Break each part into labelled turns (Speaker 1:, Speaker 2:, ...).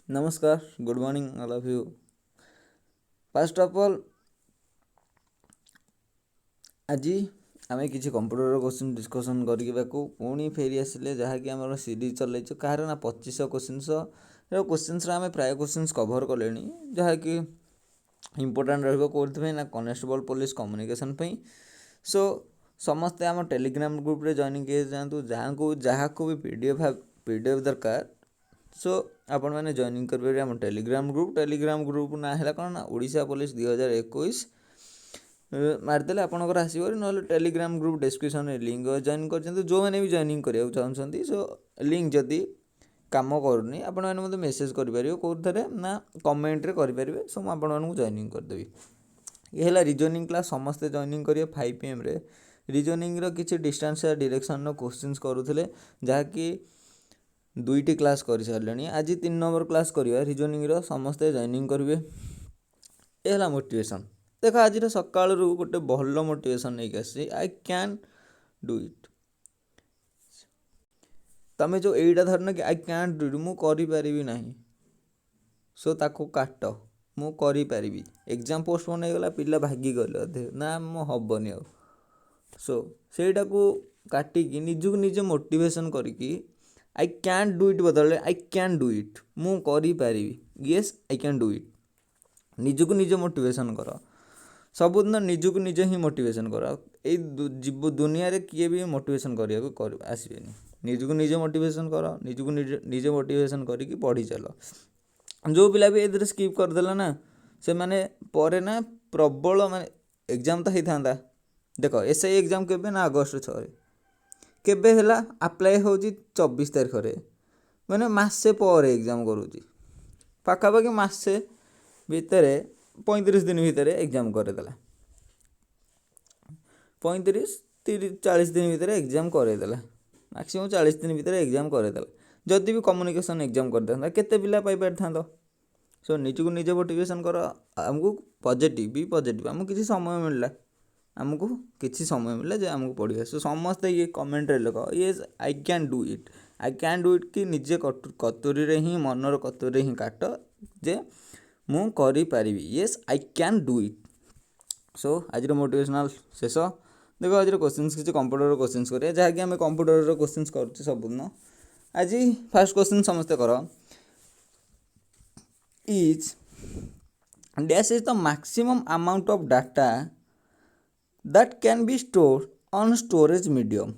Speaker 1: नमस्कार, good morning all of you. First of all आज आम कि कंप्यूटर क्वेश्चन डिस्कसन करके पुणी फेरी आसिले जहाँकि आम सीरीज चलैचु कहार ना 2500 क्वेश्चन आम प्राय क्वेश्चन कभर कले जहाँकि इंपोर्टाट रहा कनेस्टेबल पुलिस कम्युनिकेशन सो समस्ते आम टेलीग्राम ग्रुप रे जॉइनिंग किए जातु जहाँ को भी पीडीएफ दरकार सो आपण मैंने जॉइनिंग करेंगे आम टेलीग्राम ग्रुप ना है कौन ना ओडिशा पुलिस 2021 मारिदेले आपंकर आसो ना Telegram group description link join कर जो मैंने भी जॉइनिंग करने चाहते सो लिंक जदि काम करनी आपण मैंने मतलब मेसेज करेंगे कौन ना कमेंट रे करेंगे सो मुझे जॉइनिंग करदेवी। ये है रिजनिंग क्लास समस्ते जॉइनिंग करेंगे 5 PM रे रिजनिंग किसी डिस्टेंस या डायरेक्शन क्वेश्चंस करूले जहाँकि 2टी क्लास कर सारे आज 3 नंबर क्लास करवा रिजनिंग समस्ते जॉइनिंग करेंगे। ये है मोटिवेशन देख आज सका गोटे भल मोटिवेशन नहीं आसी आई कैन डू इट तमें जो यहीटा धरना कि आई कैन डू इट मुझे ना सो ताको काट मुझे एग्जाम पोस्टपोन हो गला पिला भागी गले अधे ना मो हेनी आ सो सेटा को काटिकी निजक निजे मोटिवेशन करी आई कैन डू इट बदल आई कैन डू इट मुझे yes I can do it निजक निजे मोटिवेशन कर सबुदिन निजक निजे ही मोटिवेशन कर दुनिया रे किए भी मोटिवेशन कर आसबे निजक निजे मोटिवेशन कर निजक निजे मोटिवेशन करी पढ़ी चल जो पिला भी ए स्किप करदेला ना से माने परे ना प्रबल माने एग्जाम तो होता देख एसआई एग्जाम केबे ना अगस्त 6 केबे हैला अप्लाई हो 24 तारीख रे मैंने मसे पर एग्जाम करूँ पाखापाखि मसे भितर 35 दिन भितर एग्जाम करदेला 35-40 दिन भितर एग्जाम करदेला मैक्सिमम 40 दिन भितर एग्जाम करदेला जदि भी कम्युनिकेशन एग्जाम करता केते पिला पाई पार सो निजक निजे मोटिवेशन कर आमको पॉजिटिव आमको किसी समय मिलला आमको किसी समय मिलला जे आमको पढ़िया सो समस्त ये कमेंट रे लिख ये आई कैन डू इट कि निजे कतुरी रे ही मनर कतुरी ही काट जे मु करि पारिबी yes I can do it. So आज मोटिवेशनल शेष देखो आज क्वेश्चंस किसी कंप्यूटर क्वेश्चंस करिया जहाँकि आम कंप्यूटर क्वेश्चंस कर सबुदिन आज फास्ट क्वेश्चन समस्ते कर is dash is the maximum amount of data that can be stored on storage medium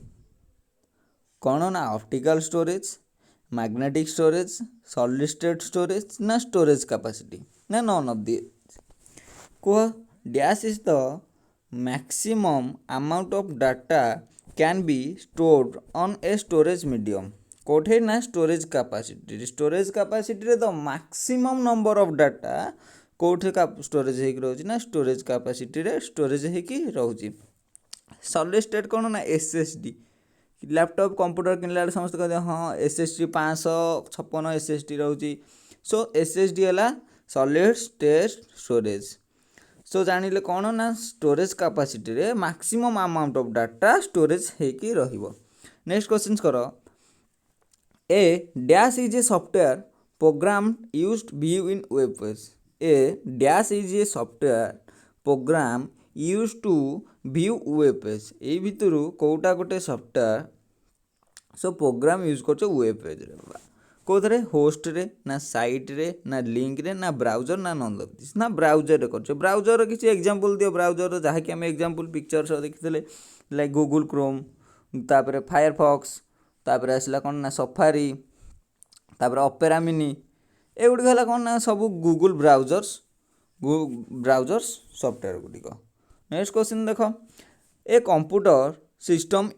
Speaker 1: कौन ना optical storage magnetic storage solid state storage ना स्टोरेज कैपेसिटी ना नॉन ऑफ दी कह dash is the maximum amount of data can be stored on a storage medium कोठे ना storage capacity the maximum number of data कोठे storage होगी रोचे ना storage capacity रे स्टोरेज होगी रोचे सॉलिड स्टेट कौन ना एसएसडी लैपटॉप कंप्यूटर किनला समस्त कहते हाँ एसएसडी 556 एसएसडी रोचे सो एसएसडी है सॉलिड स्टेट स्टोरेज सो जानिले कौन ना स्टोरेज कैपेसिटी रे maximum amount of data storage होगी रहिबो। नेक्स्ट क्वेश्चन करो A dash is a software program used view in web page. A dash is a software program used to view web page. ए भितर कोटा गोटे software so program use कर web page रे कौन host रे ना site रे ना लिंक रे ना ब्राउजर ना नन ऑफ दिस ना ब्राउजर रे कर ब्राउजर किसी एग्जांपल दियो ब्राउजर जहाँकि आम एग्जांपल पिक्चर देखी लाइक गूगल क्रोम तापर फायरफॉक्स तापर आसला कौन ना सफारी तापर ऑपेरा मिनी एगुड़िक है कौन ना सब गूगल ब्राउजर्स सॉफ्टवेयर गुड़िक। नेक्स्ट क्वेश्चन देख ए कंप्यूटर सिस्टम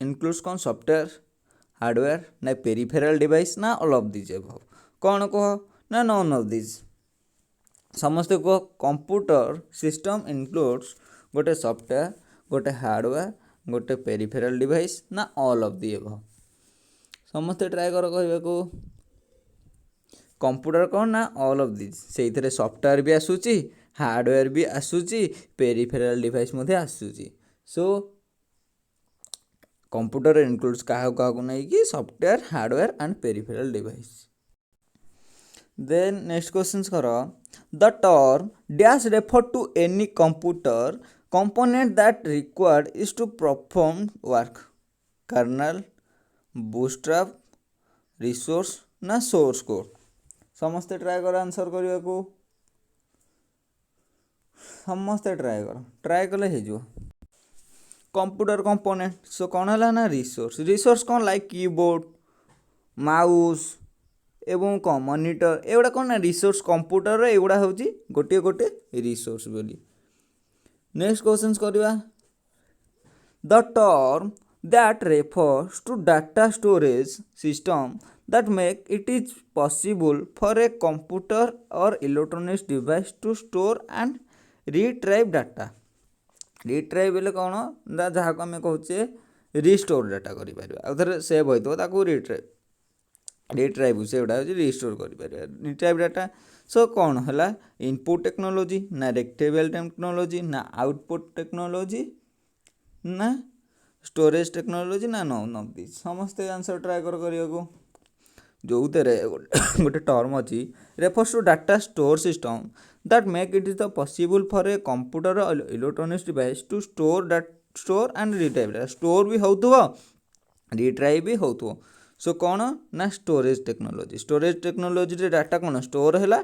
Speaker 1: इनक्लूड्स कौन सॉफ्टवेयर हार्डवेयर ना पेरिफेरल डिवाइस ना ऑल ऑफ दिस एबव कौन कह ना नॉन ऑफ दिस समस्ते कह कंप्यूटर सिस्टम इनक्लूड्स गोटे सॉफ्टवेयर गोटे हार्डवेयर गोटे पेरिफेरल डिवाइस ना ऑल ऑफ दी एबव समस्ते ट्राए कर कहको कंप्यूटर कौन ना ऑल ऑफ दिस से सॉफ्टवेयर भी आसूची हार्डवेयर भी आसूची पेरिफेरल डिवाइस आसूची सो कंप्यूटर इनक्लूड्स क्या नहीं कि software hardware and peripheral device. Then next questions करो. The term dash refer to any computer component that required is to perform work. Kernel, bootstrap, resource ना source code. ସମସ୍ତେ try କର answer କରିବାକୁ. ସମସ୍ତେ try କଲେ ହେଇଯିବ. କମ୍ପ୍ୟୁଟର କମ୍ପୋନେଣ୍ଟ ସୋ କ'ଣ ହେଲା ନା ରିସୋର୍ସ କ'ଣ ଲାଇକ୍ କିବୋର୍ଡ଼, ମାଉସ୍ ଏବଂ କ'ଣ ମନିଟର ଏଗୁଡ଼ା କ'ଣ ନା ରିସୋର୍ସ. କମ୍ପ୍ୟୁଟରରେ ଏଗୁଡ଼ା ହେଉଛି ଗୋଟିଏ ରିସୋର୍ସ ବୋଲି. ନେକ୍ସଟ କ୍ୱେଶ୍ଚନ୍ସ କରିବା. ଦ term that refers two data storage system that make it is possible for a computer or electronic device to store and retrieve data. retrieve बोले कौन ना जहाँ को आम कहे रिस्टोर डाटा करें आउ थे सेव होता रिट्राइव से गुड़ा हूँ रिस्टोर करें रिट्राइव डाटा. सो कौन है इनपुट टेक्नोलोजी ना रेक्टेबल टेक्नोलोजी ना आउटपुट टेक्नोलोजी ना स्टोरेज टेक्नोलोजी ना नन ऑफ दिस. समस्ते आंसर ट्राए करने को जो गोटे टर्म अच्छी refers to data store system that make it is the possible for a computer electronics device to store and retrieve. Store भी होथुव रिट्राइव भी होथुव. सो कौन ना स्टोरेज टेक्नोलोजी रे डाटा कौन स्टोर है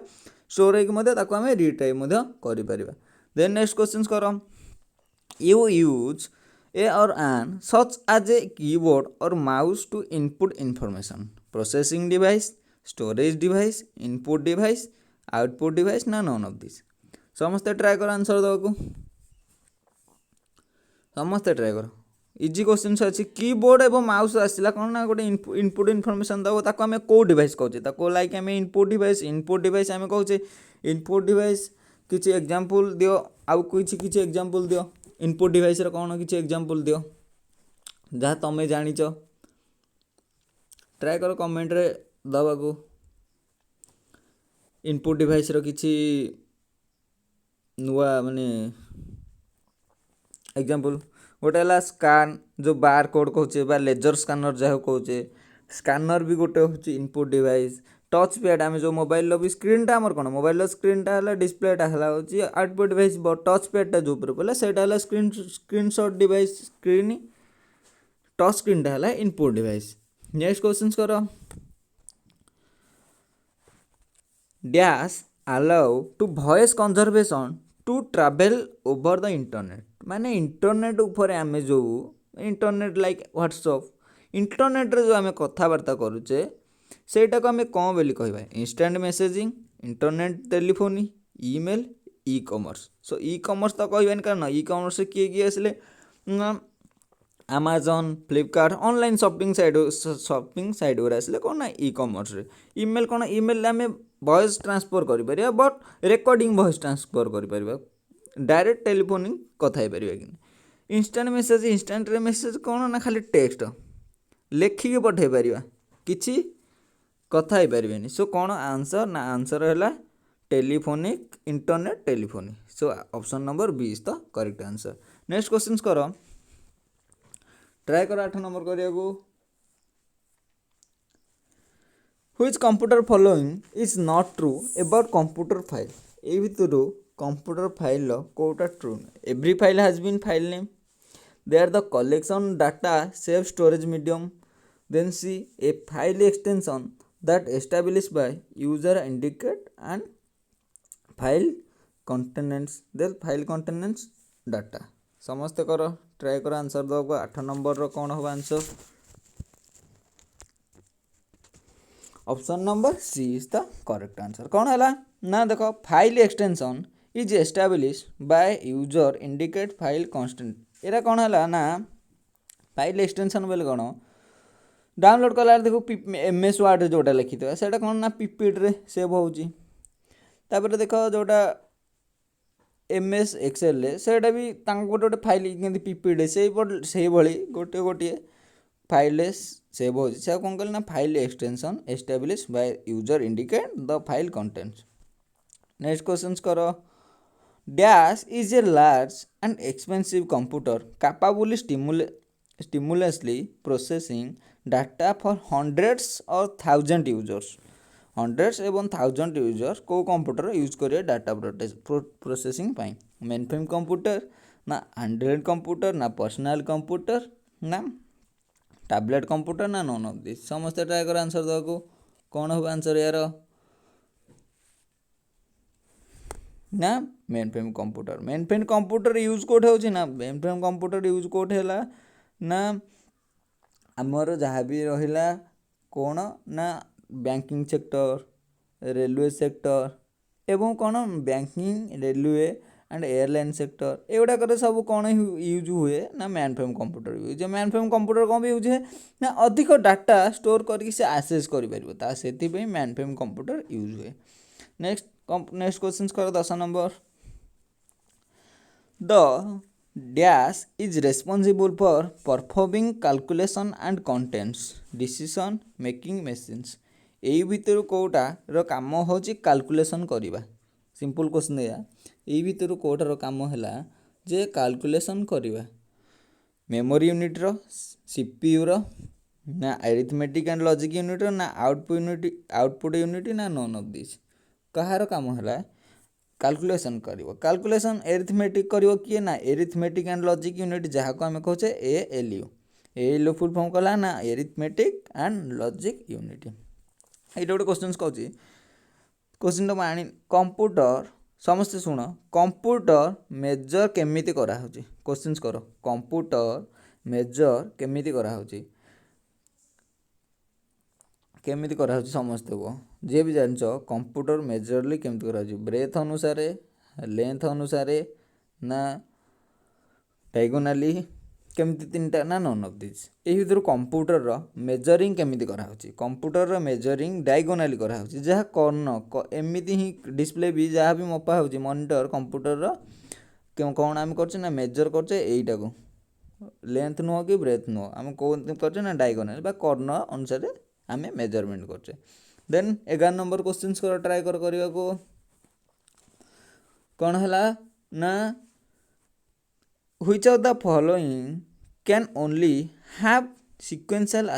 Speaker 1: स्टोर होकर आम रिट्राइव कर. देन नेक्स्ट क्वेश्चन कर. You use a or an such as a keyboard or mouse to input information, processing device, storage device, input device, output device ना none of this. समस्ते ट्राए कर answer देवाक. समस्ते ट्राए कर. इजी क्वेश्चन अच्छी कीबोर्ड एवं माउस आसला कौन ना गोटे इनपुट इनफॉरमेशन दब ताको आम कौ डिवाइस कहचे ताको लाइक आम इनपुट डिवाइस आम कहचे इनपुट डिवाइस. किसी एग्जांपल दियो आउ किसी एग्जांपल दियो इनपुट डिवाइस कौन किसी एग्जांपल दियो जहाँ तुम्हें जानिच ट्राए कर कमेंट रे दबाकू. इनपुट डिवाइस किसी नुआ माने एग्जांपल गोटे है स्कान जो बार कोड कहचे बा लेजर स्कानर जहाँ कहचे स्कानर भी गोटे हूँ इनपुट डिवाइस. टच पैड आम जो मोबाइल भी स्क्रीनटा आमर कौन मोबाइल स्क्रीनटा है डिस्प्लेटा है आउटपुट डिवाइस टच पैडटा जो पड़े सहीटा है screen shot device screen touch स्क्रीनटा है इनपुट डिवाइस. नेक्स्ट क्वेश्चन कर. Dash allow to voice conservation to travel over the internet. माने इंटरनेट उपर आम जो इंटरनेट लाइक व्हाट्सअप इंटरनेट रे जो आम कथबार्ता करुचे सेटा को आम कौन बोली कहवा instant messaging internet telephony email e commerce. So e commerce तो कहबानी कारण ई कॉमर्स किए किए आसले Amazon Flipkart online shopping site गुरा आसले कौन ना ई कॉमर्स रे. ईमेल कौन ईमेल आम वॉइस ट्रांसफर करें बट रेकॉर्डिंग वॉइस ट्रांसफर करें डायरेक्ट टेलीफोनिंग कथा हो पार कि. इंस्टांट मेसेज कौन ना खाली टेक्स्ट लेखिकी पठे पार किसी कथा हो पारे. सो कौन आंसर ना आंसर है telephonic internet telephony. So option number B is the correct answer. Next question कर. ट्राए कर 8 नंबर करने को. Which computer following is not true about computer file. ये भितर कंप्यूटर फाइल कोटा true. Every file has been file name. They are the collection data save storage medium. Then C a file extension that established by user indicate and file contains data. समस्ते कर try कर answer दो. 8 number रो कौन हो answer. Option number C is the correct answer. कौन है ना देखो file extension is established by user indicate file constant. एरा कौन है ना फाइल एक्सटेंशन बोले कौन डाउनलोड कला देखो MS वर्ड जोटा लिखी था से कौन ना पीपीटी सेव होपर देख जोटा MS एक्सेल से भी गोटे गोटे फाइल पीपीटी से गोटे गोटे फाइल सेव हो कौन कह ना file extension establish by user indicate the file contents. Next question कर. Dash is a large and expensive computer capable stimulously processing data for hundreds or thousand users. Hundreds एवं thousand user को computer use करेंगे data processing पाई mainframe computer ना android computer ना personal computer ना tablet computer ना none of this समस्त ट्राए कर आंसर देवाक कौन हम आंसर यार ना मेन फ्रेम कंप्यूटर यूज कोठे होची ना मेन फ्रेम कंप्यूटर यूज कोठे हैला ना आमर जहाँ भी रहिला कौन ना बैंकिंग सेक्टर रेलवे सेक्टर एवं कौन banking railway and airline sector एगुड़ाक सब कौन यूज हुए ना mainframe computer use mainframe computer कौन भी यूज है ना अधिक डाटा स्टोर करके से आसेस कर से मेन फ्रेम कंप्यूटर यूज हुए नेक्स्ट क्वेश्चन कर 10 number the dash is responsible for performing calculation and contents decision making machines यही भितर कौटार काम हूँ कैलकुलेशन करवा सिंपल क्वेश्चन या यही भितर कौटार काम है जे कैलकुलेशन करवा मेमोरी यूनिट रो सीपीयू रो ना अरिथमेटिक एंड लॉजिक यूनिट रो ना आउटपुट यूनिट ना नन ऑफ दिस कहार काम है कैलकुलेशन कैलकुलेशन एरिथमेटिक करिवो किए ना एरिथमेटिक एंड लॉजिक यूनिट जहाँ को आम कहे एएलयू फुल फॉर्म कला ना एरिथमेटिक एंड लॉजिक यूनिट ये गोटे क्वेश्चन कौन क्वेश्चन तो आनी कंप्यूटर समस्ते शुण कंप्यूटर मेजर केमिति कराउछि क्वेश्चन कर कंप्यूटर मेजर केमिति कराउछि केमिति कराउछि समस्ते को जे भी जानछ कंप्यूटर मेजरली केमिति कराउछि ब्रेथ अनुसार लेंथ अनुसार ना डायगोनाली केमिति तीनटा ना नन ऑफ दिस एही भितर कंप्यूटर रो मेजरिंग केमिति कराउछि कंप्यूटर रो मेजरिंग डायगोनाली कराउछि जहाँ कर्ण एमिति ही डिस्प्ले भी जहाँ भी मपा होछि मॉनिटर कंप्यूटर रो कौन आम करछे ना मेजर करछे एईटा को लेंथ नुह कि ब्रेथ नुह आम कौन करछे ना डायगोनाली बा कर्ण अनुसार आम मेजरमेंट करछे देन 11 नंबर क्वेश्चन कर ट्राए करने को कौन है ना which of the following can only have sequential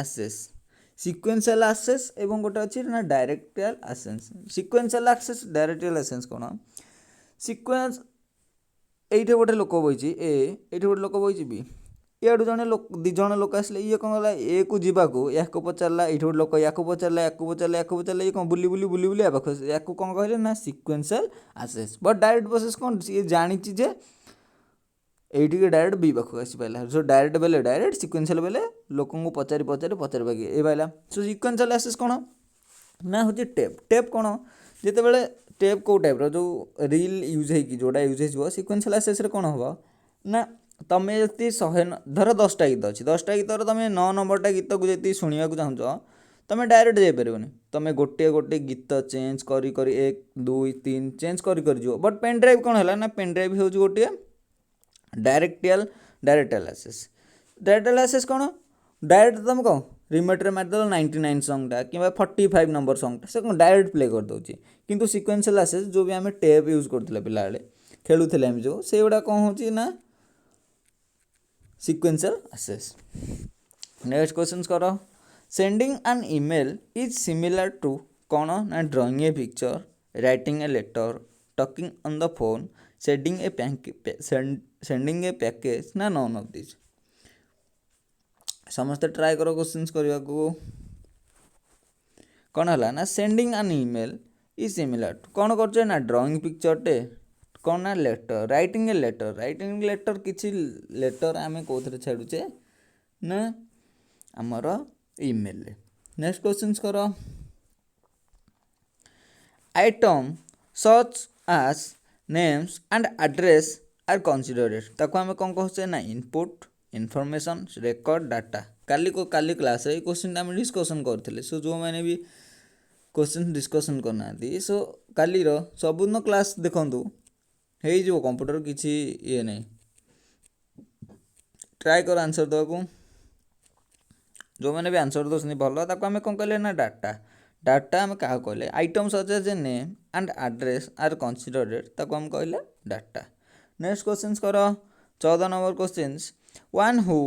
Speaker 1: access एवं गोटे अच्छी ना डायरेक्टियल एक्सेस सिक्वेंशियल एक्सेस डायरेक्टियल एक्सेस कौन सिक्वेंस एइठे गोटे लोक बही एइठे गोटे लोक बही बी इडू जड़े लोक दिज लोक आसले ये कौन गला ए को जावाक या पचारा ये गोटे लोक या पचारा या पचारा ये कौन बुली बुली बुली बुली या पाख या कौन कहले ना sequential access but direct process कौन सी जानी जे ये डायरेक्ट बी पाख आसपाला सो डायरेक्ट बेले डायरेक्ट सिक्वेंशियल बेले लोक पचारि पचारि पचारि पाके ये पाला सो सिक्वेंशियल एक्सेस कौन ना हूँ टेप कौन जिते बड़े टेप कौ टाइप जो रील यूज हो जोड़ा यूज हो सिक्वेंशियल एक्सेस कौन हम ना तुम जी 100 धर 10टा गीत अच्छी 10टा गीतर तुम 9 नंबरटा गीत को जी शुणा चाहूँ तुम डायरेक्ट जापर तुम गोटे गोटे गीत चेंज कर 1 2 3 चेंज कर बट पेन ड्राइव कौन है ना पेन ड्राइव हूँ गोटे डायरेक्टियल एक्सेस कौन डायरेक्ट तुम कौन रिमोट्रे मारिदेल 99 सॉन्गटा कि 45 नंबर सॉन्गटा से कौन डायरेक्ट प्ले कर दूसरी किंतु सिक्वेंशियल एक्सेस जो भी आम टेप यूज करते पिला खेलुले आम जो से गुड़ा कौन हो ना सिक्वेंशियल एक्सेस नेक्स्ट क्वेश्चन कर sending an email is similar to कौन ना drawing a picture writing a letter talking on the phone sending a package ना नॉन ऑफ दिस समस्त ट्राए करो क्वेश्चन करने को कौन है ना sending an email is similar to कौन कर ना ड्रॉइंग पिक्चरटे कौन ना लेटर राइटिंग लेटर किसी लेटर आम कौन छाड़ुचे ना आमर ईमेल नेक्स्ट क्वेश्चन कर item such as names and address are considered ताको आम कौन कहे ना इनपुट इनफॉरमेशन रेकर्ड डाटा काली क्लास ये क्वेश्चन आम डिस्कसन करते सो जो मैंने भी क्वेश्चन डिस्कसन करना सो काली सबुदिन क्लास देखु हो कंप्यूटर किसी ये नहीं ट्राए कर आंसर देवाक जो मैंने भी आंसर दे भल ताको आम कौन कहले ना डाटा आम क्या कहले item such as a name and address are considered ताको आम कहले डाटा नेक्स्ट क्वेश्चन कर 14 number question one who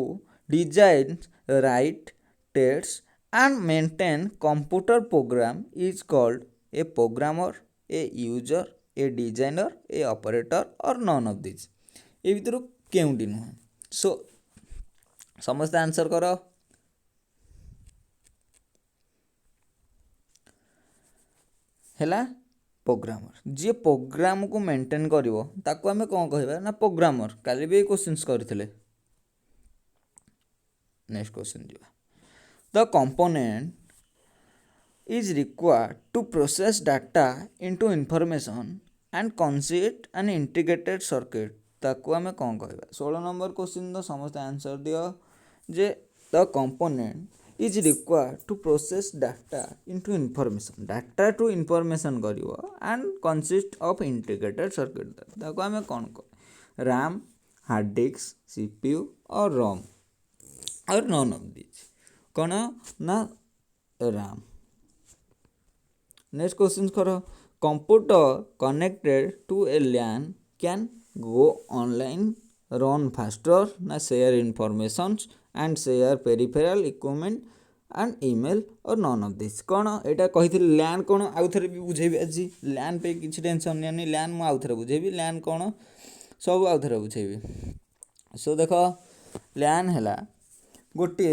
Speaker 1: design, write, test and maintain computer program is called a programmer, a user, a designer, a operator or none of these. ଏ ଭିତରୁ କେଉଁଟି ନୁହେଁ? Show ସମସ୍ତେ answer କର। ହେଲା ପ୍ରୋଗ୍ରାମର। ଯିଏ ପ୍ରୋଗ୍ରାମକୁ ମେଣ୍ଟେନ୍ କରିବ ତାକୁ ଆମେ କ'ଣ କହିବା ନା ପ୍ରୋଗ୍ରାମର। କାଲି ବି ଏଇ କ୍ୱେଶ୍ଚିନ୍ସ କରିଥିଲେ। ନେକ୍ସଟ କ୍ୱେଶ୍ଚିନ୍ ଯିବା। ଦ component is required to process data into information and constitute an integrated circuit ତାକୁ ଆମେ କ'ଣ କହିବା? 16 ନମ୍ବର କ୍ୱେଶ୍ଚିନ୍ ତ ସମସ୍ତେ ଆନ୍ସର ଦିଅ ଯେ ଦ component is required to process data into information, data to information କରିବ and consist of integrated circuit ତାକୁ ଆମେ କ'ଣ କହ? RAM, hard disk, CPU or ROM or none of these। କ'ଣ ନା RAM। नेक्स्ट क्वेश्चन करो। Computer connected to a LAN can go online, run faster ना share information and share peripheral equipment and email और none of this. कौन एटा कही LAN कौन आउ थे भी बुझेबी आज। LAN पे किसी टेंशन नहीं, LAN मु आउ थे बुझेबी LAN कौन सब आउ थे बुझेबी। सो देख LAN है गोटे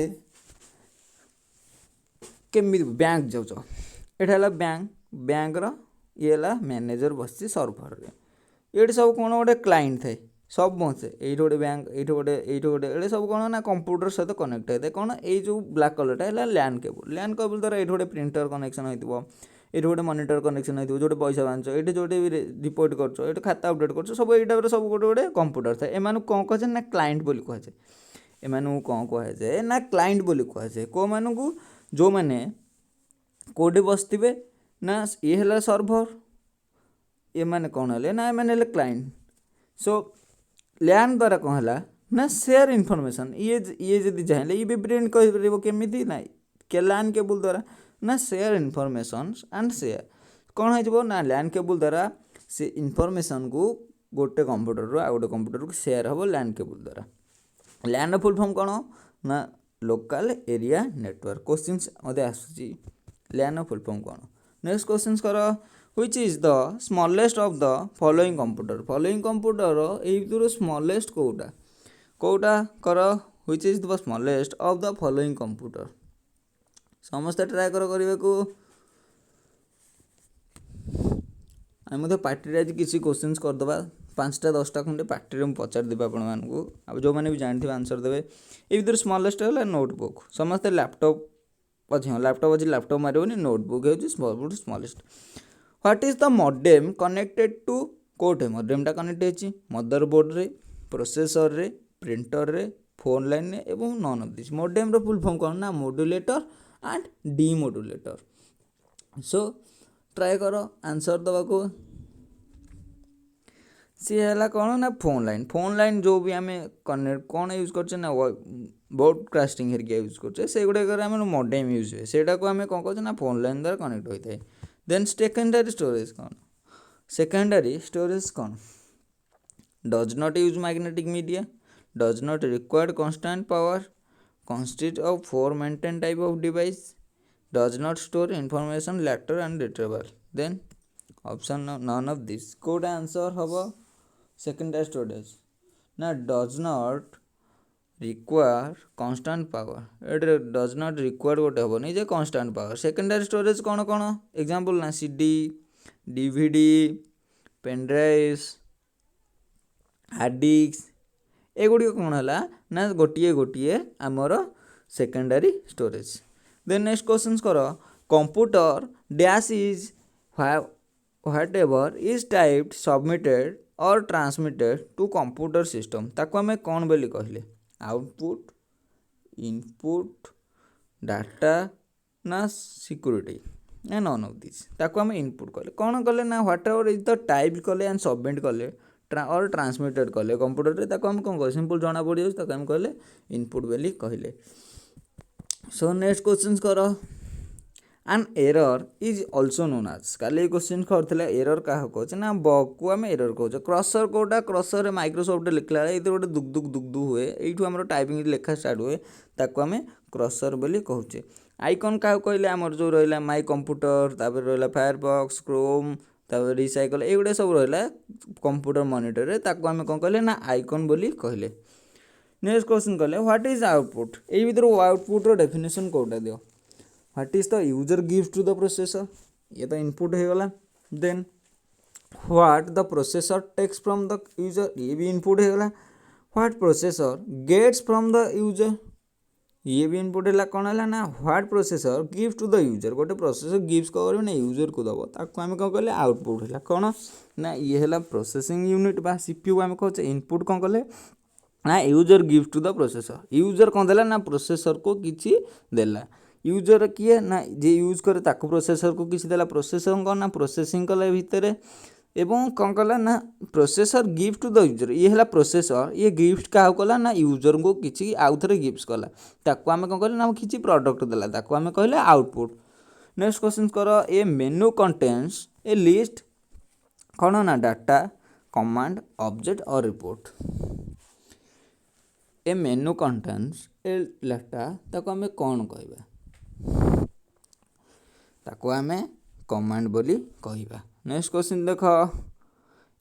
Speaker 1: केमी बैंक जाऊच एटा है बैंकर ये मैनेजर बस सर्भर ये सब कौन गोटे क्लाइंट थाए सब बसे ये गोटे बैंक ये गोटे ये सब कौन ना कंप्यूटर सहित कनेक्ट होता है। कौन ये जो ब्लैक कलरटा है LAN केबल द्वारा ये गोटे प्रिंटर कनेक्शन हो ये गोटे मॉनिटर कनेक्शन हो जो पैसा बांध ये जो रिपोर्ट कर खाता अपडेट कर सब ये सब गोटे गोटे कंप्यूटर थाए। एम कौन कहुए ना क्लाइंट बोली कहुए। एम कौन कहुए ना क्लाइंट बोली कहुए। कौ मानू जो मैंने कौटे बसते ना ये है सर्भर ये मैंने कौन है ना ये क्लाइंट। सो LAN द्वारा कौन है ना शेयर इनफॉरमेशन ये जब चाहिए ये भी प्रिंट कर केमी ना के LAN केबल द्वारा ना शेयर इनफॉरमेशन एंड शेयर कौन हो ना LAN केबल द्वारा से इनफॉरमेशन को गोटे कंप्यूटर रू आ गोटे कंप्यूटर को शेयर हम LAN केबल द्वारा। LAN फुल फॉर्म कौन ना लोकल एरिया नेटवर्क। क्वेश्चंस मते आसुची LAN फुल फॉर्म कौन। नेक्स्ट क्वेश्चन कर which is the smallest of the following computer। following computer ये स्मॉलेस्ट कोटा कोटा कर which is the smallest of the following computer। समस्त try करने को आम पार्टी आज किसी क्वेश्चन करदे 5टा 10टा खंडे पार्टी में पचार देवे आपण मानू जो मैंने भी जानते आंसर देवे। ये भर स्मॉलेस्ट है नोटबुक। समस्ते लैपटॉप अच्छे लैपटॉप अच्छे लैपटॉप मारे नोटबुक है smallest. What is the modem connected to कोटे मॉडेमटा कनेक्ट है मदरबोर्ड रे, प्रोसेसर रे, प्रिंटर रे, फोन लाइन रे एवं नन ऑफ दिस। मॉडेम रो फुल फॉर्म कौन ना modulator and demodulator. So try कर आंसर दवा को। सी है कौन ना फोन लाइन जो भी आम कनेक्ट कौन यूज कर ब्रॉडकास्टिंग हेरिका यूज कर से गुड़ाक मॉडेम यूज हुए से आम कौन कह ना फोन लाइन द्वारा कनेक्ट होता है। देन सेकेंडरी स्टोरेज कौन? सेकेंडरी स्टोरेज कौन? Does not use magnetic media, does not require constant power, consist of 4 maintain type of device, does not store information later and retrieval. Then option none of this. कोटा answer हम secondary storage ना does not require constant power. ये does not require गोटे हम नहीं constant power. Secondary storage कौन कौन example ना CD, DVD, pen drive, hard disk एगुड़ी कौन है ना गोटे गोटे आमर secondary storage. Then next question कर computer dash is whatever is typed submitted और ट्रांसमिटेड टू कंप्यूटर सिस्टम ताको आम कौन बोली कहले? आउटपुट, इनपुट, डाटा ना सिक्योरिटी ना नन ऑफ दिस। ताको आम इनपुट कले कौन कले ना whatever is the type कले एंड सबमिट कले और ट्रांसमिटेड कले कंप्यूटर ताको आम कौन कह सिंपल जना पड़ जाऊँ ताको आम कहले इनपुट बोली कहले। सो नेक्स्ट क्वेश्चन कर and error is also known as Kali question करते एरर क्या कहे ना बग को आम एरर कहे क्रसर कोटा क्रसर माइक्रोसॉफ्ट लिखला ये गोटे दुख दुख दुख दु हुए यू आम टाइपिंग लेखा स्टार्ट हुए ताको आम क्रसर बोली कहचे आइकन क्या कहले आमर जो रहा माई कंप्यूटर तापर रहा फायरबॉक्स क्रोम तापर रिसाइकल एगुड़ा सब रहा कंप्यूटर मॉनिटर ताको आम कौन कहले ना आइकन बोली कहले नेक्स्ट क्वेश्चन कहले व्हाट इज आउटपुट ये भितर आउटपुट डेफिनेशन कोटा दियो what is the user gives to the processor ये तो इनपुट हो गला then what the processor takes from the user ये भी इनपुट हो गला what processor gets from the user ये भी इनपुट है कौन है ना what processor gives to the user गोटे प्रोसेसर गिव्स कौन ना यूजर को दब ताको आम कौन कहले आउटपुट है कौन ना ये है प्रोसेसिंग यूनिट बा सीपीयू आम कहे इनपुट कौन कहले ना user gives to the processor user कौन देला ना प्रोसेसर को किसी देला यूजर किए ना जे यूज करे ताको प्रोसेसर को किसी देला प्रोसेसर कौन ना प्रोसेसिंग कला भितर एवं कौन कला ना processor gift to the user ये है प्रोसेसर ये गिफ्ट क्या कला ना यूजर को किसी आउ थे गिफ्ट कला ताको आम कौन कहले ना किसी प्रोडक्ट देला ताको आम कहले आउटपुट नेक्स्ट क्वेश्चन कर ए मेनू कंटेन्स ए लिस्ट कौन ना डाटा कमांड ऑब्जेक्ट और रिपोर्ट ए मेनू कंटेन्स ए डाटा ताको आम कौन कहबा ताको आम कमांड बोली कहबा नेक्स्ट क्वेश्चन देख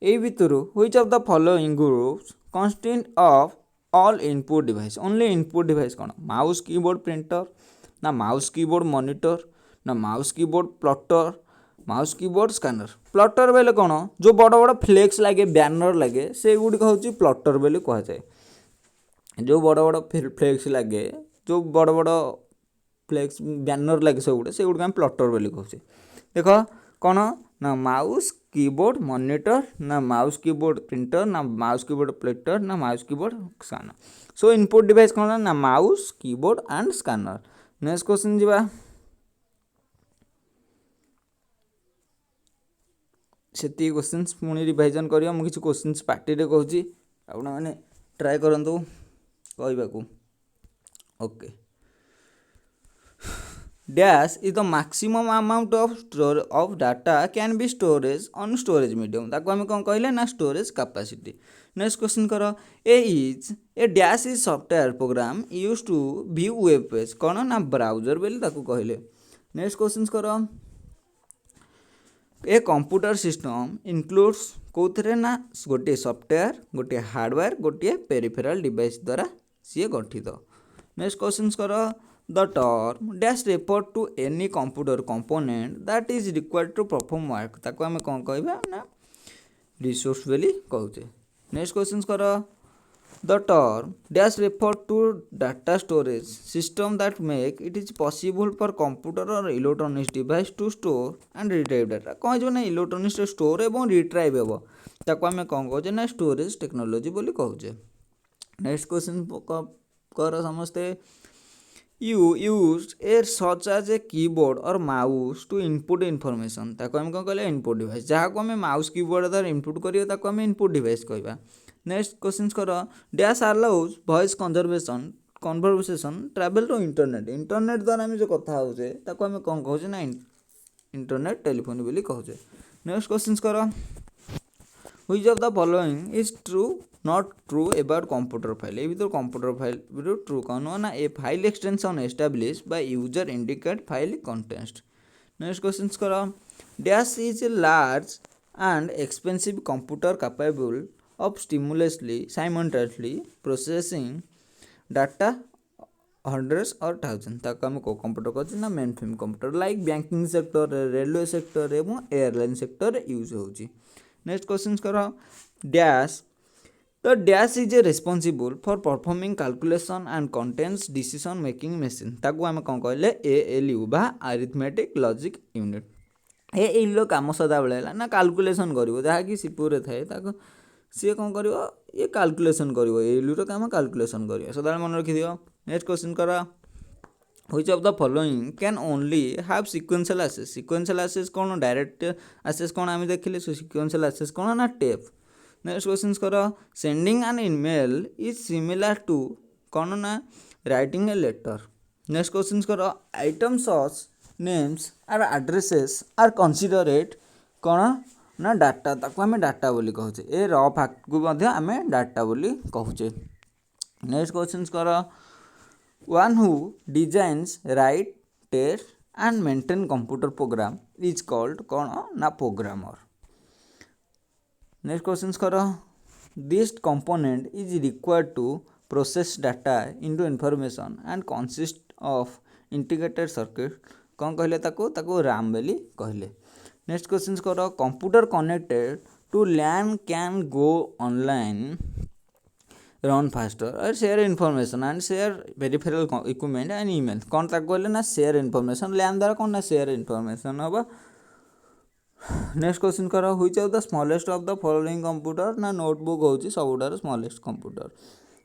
Speaker 1: ए भितर which of the following groups consist of all input device only input device कौन माउस कीबोर्ड प्रिंटर ना माउस कीबोर्ड मॉनिटर ना mouse keyboard plotter mouse keyboard scanner plotter बेले कौन जो बड़ बड़ फ्लेक्स लगे बैनर लगे से गुड़िक हूँ प्लॉटर बोली कहुए जो बड़ बड़ फ्लेक्स लगे जो बड़ बड़ फ्लेक्स बैनर लगे सब गुड़ा से गुड़ आम प्लॉटर बोली कहे देख कौन ना माउस कीबोर्ड मॉनिटर ना माउस कीबोर्ड प्रिंटर ना माउस कीबोर्ड प्लेटर ना माउस कीबोर्ड स्कैनर सो इनपुट डिवाइस कौन ना mouse keyboard and scanner next question जीवा से क्वेश्चन पुणी रिवाइजन करियो मु किछि क्वेश्चन पार्टी रे कहूची आपण माने ट्राई करंतु कहबाकू okay dash is the maximum amount of data can be storage on storage medium ताको आम कौन कहले ना स्टोरेज कैपेसिटी नेक्स्ट क्वेश्चन कर a dash is software program use to view web page कौन ना ब्राउजर बोली ताको कहले नेक्स्ट क्वेश्चन कर ए कंप्यूटर सिस्टम इनक्लूड्स कौन ना गोटे सॉफ्टवेयर गोटे हार्डवेयर गोटे पेरिफेराल डिवाइस द्वारा सी गठित नेक्स्ट क्वेश्चन कर The term dash refer to any computer component that is required to perform work ताको आम कौन कहबा ना रिसोर्स बोली कहूचे नेक्स्ट क्वेश्चन कर the term dash refer to data storage system that make it is possible for computer or electronic device to store and retrieve data कौन जो ना इलेक्ट्रोनिक्स स्टोर एवं रिट्राइव हेब ताको आम कौन कहूचे ना स्टोरेज टेक्नोलोजी बोली कहूचे नेक्स्ट क्वेश्चन कर समस्ते You use a such as a keyboard or mouse to input information ताको हम कौन कहले इनपुट डिवाइस जहाँ को हमें माउस कीबोर्ड द्वारा इनपुट करियो ताको हमें इनपुट डिवाइस कहबा नेक्स्ट क्वेश्चन कर dash allows voice conversation travel to internet द्वारा हम जो कथा होचे ताको हमें कौन कहूचे ना इंटरनेट टेलीफोन बोली कहूचे नेक्स्ट क्वेश्चन कर which of the following is true not true about computer file ये तो कंप्यूटर फाइल ट्रू कौन ना a file extension establish by user indicate file content next question कर dash is a large and expensive computer capable of simultaneously simultaneously processing data hundreds और thousand ताको आम को computer कहते ना mainframe computer like banking sector railway sector एवं airline sector use होची next question कर dash The dash is a responsible for performing calculation and contains decision making machine ताको आम कौन कहले ALU बा अरिथमेटिक लॉजिक यूनिट एलु काम सदा बेले ना कैलकुलेशन करिवो जहाँ कि सीपीयू रे थाए ताको सी कौन करिवो ये कैलकुलेशन करिवो एलु रो काम कैलकुलेशन करिवो सदा मन रखि दियो नेक्स्ट क्वेश्चन करा which of the following can only have sequential access कौन डायरेक्ट एक्सेस कौन आम देखिले सीक्वेंशियल एक्सेस कौन ना टेप नेक्स्ट क्वेश्चन कर sending an email is similar to कौन ना writing a letter next question कर item such names are addresses are considered कौन ना डाटा ताको आम डाटा बोली कहूचे ए र फैक्ट को मध्य आम डाटा बोली कहूचे। नेक्स्ट क्वेश्चन कर one who designs write test and maintain computer program is called कौन ना प्रोग्रामर। नेक्स्ट क्वेश्चन कर this component is required to process data into information and consist of integrated circuit कौन कहले ताको RAM बोली कहले। Next question कर computer connected to LAN can go online run faster or share information and share peripheral equipment and email कौन ताको कहले ना शेयर इनफॉरमेशन लैन द्वारा कौन ना शेयर इनफॉरमेशन हम। नेक्स्ट क्वेश्चन कर which of the smallest of the following computer ना नोटबुक होची सबुठार स्मॉलेस्ट कंप्यूटर।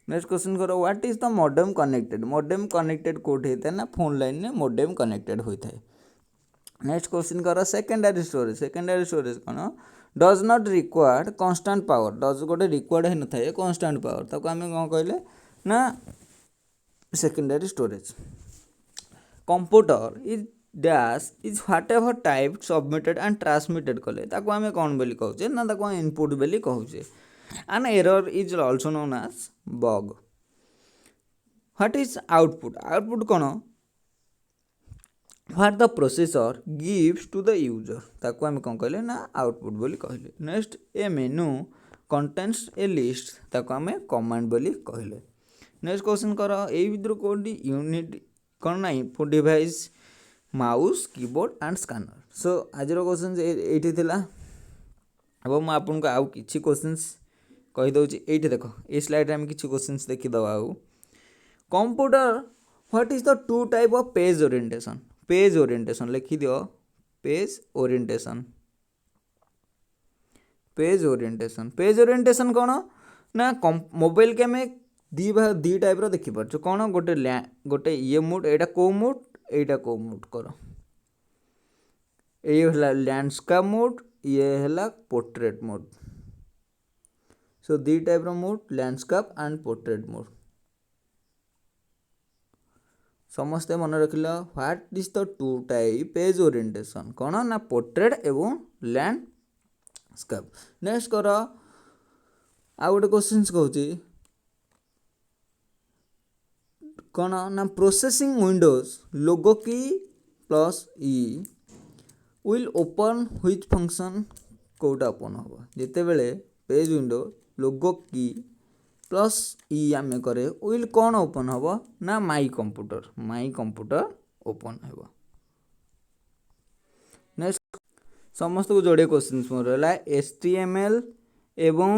Speaker 1: नेक्स्ट क्वेश्चन कर what is the modem connected code होता है ना फोन लाइन में मॉडेम कनेक्टेड होता है। नेक्स्ट क्वेश्चन कर सेकेंडरी स्टोरेज कौन does not required constant power does गोटे रिक्वायर्ड है न था कांस्टेंट पावर ताको आम कौन कहले ना secondary storage. Computer is dash is what ever type submitted and transmitted कले ताको आम कौन बोली कहूचे ना ताको इनपुट बोली कहूचे। An error is also known as bug. What is output कौन what the processor gives to the user ताको आम कौन कहले ना आउटपुट बोली कहले। Next a menu contains a list ताको आम कमांड बोली कहले। नेक्स्ट क्वेश्चन कर ए भीतर कौन यूनिट कौन ना input device mouse keyboard and scanner. So आज क्वेश्चन ये थिला अब मुझे आपको आउ किछि क्वेश्चंस कहीदे ये देख ये स्लाइड आम किछि क्वेश्चंस देखीदे आउ computer what is the two type of page orientation लिखि दियो पेज ओरिएंटेशन कौन ना मोबाइल के आम दी टाइप देखी पार्छ कौन गोटे ये मोड एटा को मोड कर ये लैंडस्केप मोड ये है portrait mode. So the type mode landscape and portrait mode समस्ते मन रखिल। What is the two type page orientation कौन ना पोर्ट्रेट एवं लैंडस्केप। नेक्स्ट कर आ गोटे क्वेश्चन कहूँ कौन ना processing Windows logo key plus E will open which function कोटा ओपन हम जिते बेले पेज विंडो लोगो की प्लस ई आम करे विल कौन ओपन हम ना माई कंप्यूटर ओपन हो। नेक्स्ट समस्त को जोड़े क्वेश्चन मोर है HTML एवं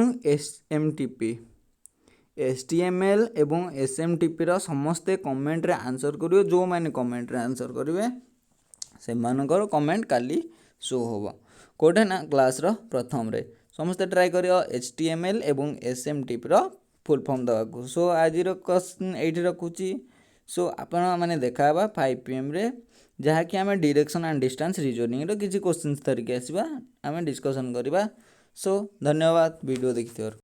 Speaker 1: SMTP रो समस्ते कमेंट रे आंसर करियो जो माने कमेंट रे आंसर करिवे से मानकर कमेंट काली शो होबो कोठे ना क्लास रो प्रथम रे समस्ते ट्राई करियो HTML एवं SMTP रो फुल फॉर्म दवा। सो आज क्वेश्चन ये रखुची। सो आपण मैंने देखा 5 PM रे जहाँकि आम डायरेक्शन एंड डिस्टेंस रीजनिंग रो किसी क्वेश्चन धरिक आसवा आम डिस्कसन करवा। सो धन्यवाद वीडियो देखिथिबार।